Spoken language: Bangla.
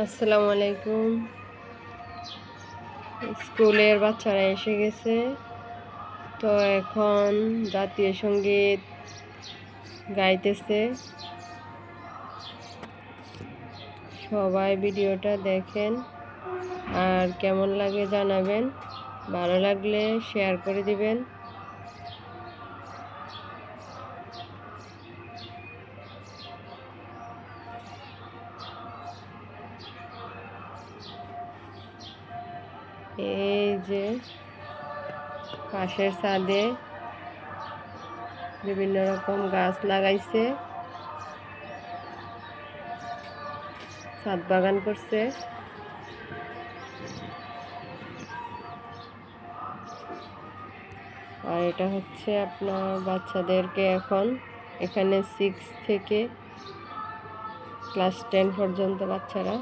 আসসালামু আলাইকুম। স্কুলের বাচ্চারা এসে গেছে, তো এখন জাতীয় সঙ্গীত গাইতেছে। সবাই ভিডিওটা দেখেন আর কেমন লাগে জানাবেন। ভালো লাগলে শেয়ার করে দিবেন। এই যে পাশের ছাদে বিভিন্ন রকম গাছ লাগাইছে, ছাদ বাগান করছে। আর এটা হচ্ছে আপনার বাচ্চাদেরকে এখন এখানে 6 থেকে ক্লাস 10 পর্যন্ত বাচ্চারা